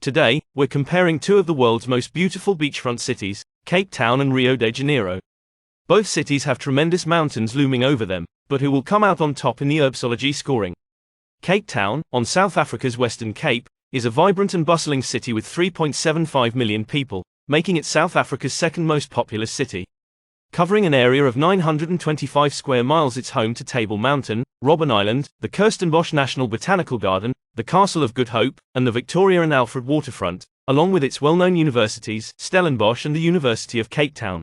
Today, we're comparing two of the world's most beautiful beachfront cities, Cape Town and Rio de Janeiro. Both cities have tremendous mountains looming over them, but who will come out on top in the Herbstology scoring? Cape Town, on South Africa's Western Cape, is a vibrant and bustling city with 3.75 million people, making it South Africa's second most populous city. Covering an area of 925 square miles, it's home to Table Mountain, Robben Island, the Kirstenbosch National Botanical Garden, the Castle of Good Hope, and the Victoria and Alfred waterfront, along with its well-known universities, Stellenbosch and the University of Cape Town.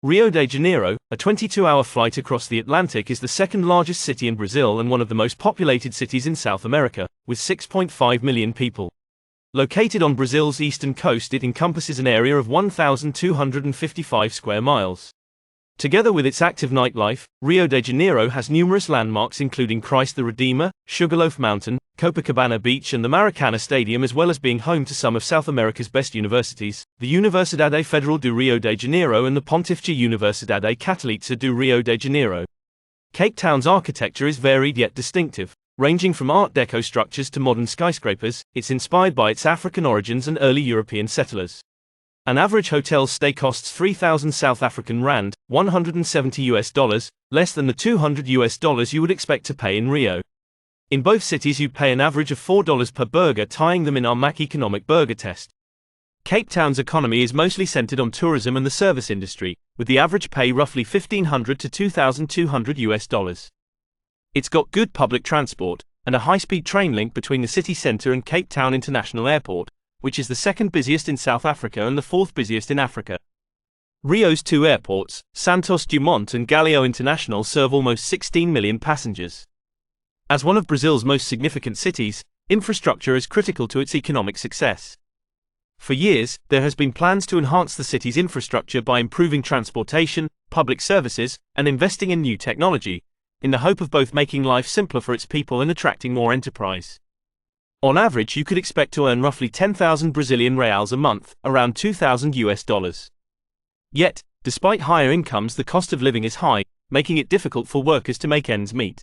Rio de Janeiro, a 22-hour flight across the Atlantic, is the second largest city in Brazil and one of the most populated cities in South America, with 6.5 million people. Located on Brazil's eastern coast, it encompasses an area of 1,255 square miles. Together with its active nightlife, Rio de Janeiro has numerous landmarks including Christ the Redeemer, Sugarloaf Mountain, Copacabana Beach and the Maracana Stadium, as well as being home to some of South America's best universities, the Universidade Federal do Rio de Janeiro and the Pontificia Universidade Católica do Rio de Janeiro. Cape Town's architecture is varied yet distinctive. Ranging from Art Deco structures to modern skyscrapers, it's inspired by its African origins and early European settlers. An average hotel stay costs 3,000 South African rand, $170, less than the $200 you would expect to pay in Rio. In both cities you'd pay an average of $4 per burger, tying them in our MAC economic burger test. Cape Town's economy is mostly centered on tourism and the service industry, with the average pay roughly $1,500 to $2,200. It's got good public transport, and a high-speed train link between the city center and Cape Town International Airport, which is the second busiest in South Africa and the fourth busiest in Africa. Rio's two airports, Santos Dumont and Galeão International, serve almost 16 million passengers. As one of Brazil's most significant cities, infrastructure is critical to its economic success. For years, there has been plans to enhance the city's infrastructure by improving transportation, public services, and investing in new technology, in the hope of both making life simpler for its people and attracting more enterprise. On average, you could expect to earn roughly 10,000 Brazilian reals a month, around $2,000. Yet, despite higher incomes, the cost of living is high, making it difficult for workers to make ends meet.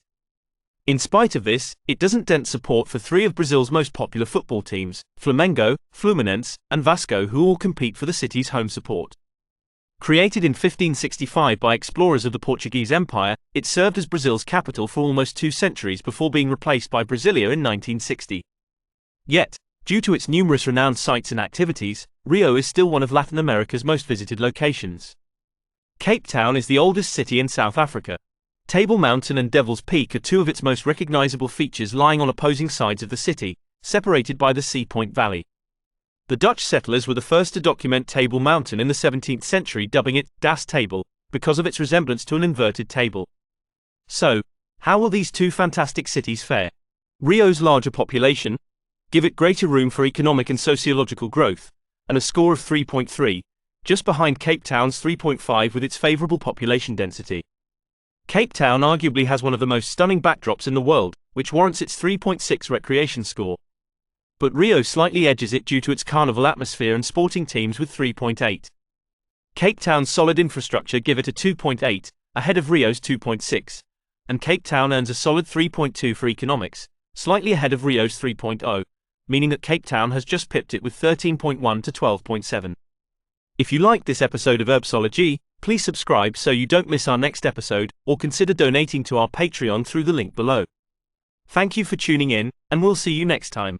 In spite of this, it doesn't dent support for three of Brazil's most popular football teams, Flamengo, Fluminense, and Vasco, who all compete for the city's home support. Created in 1565 by explorers of the Portuguese Empire, it served as Brazil's capital for almost 2 centuries before being replaced by Brasilia in 1960. Yet, due to its numerous renowned sites and activities, Rio is still one of Latin America's most visited locations. Cape Town is the oldest city in South Africa. Table Mountain and Devil's Peak are two of its most recognizable features, lying on opposing sides of the city, separated by the Sea Point Valley. The Dutch settlers were the first to document Table Mountain in the 17th century, dubbing it Das Table, because of its resemblance to an inverted table. So, how will these two fantastic cities fare? Rio's larger population give it greater room for economic and sociological growth, and a score of 3.3, just behind Cape Town's 3.5 with its favorable population density. Cape Town arguably has one of the most stunning backdrops in the world, which warrants its 3.6 recreation score. But Rio slightly edges it due to its carnival atmosphere and sporting teams with 3.8. Cape Town's solid infrastructure give it a 2.8, ahead of Rio's 2.6, and Cape Town earns a solid 3.2 for economics, slightly ahead of Rio's 3.0. Meaning that Cape Town has just pipped it with 13.1 to 12.7. If you liked this episode of Herbstology, please subscribe so you don't miss our next episode, or consider donating to our Patreon through the link below. Thank you for tuning in, and we'll see you next time.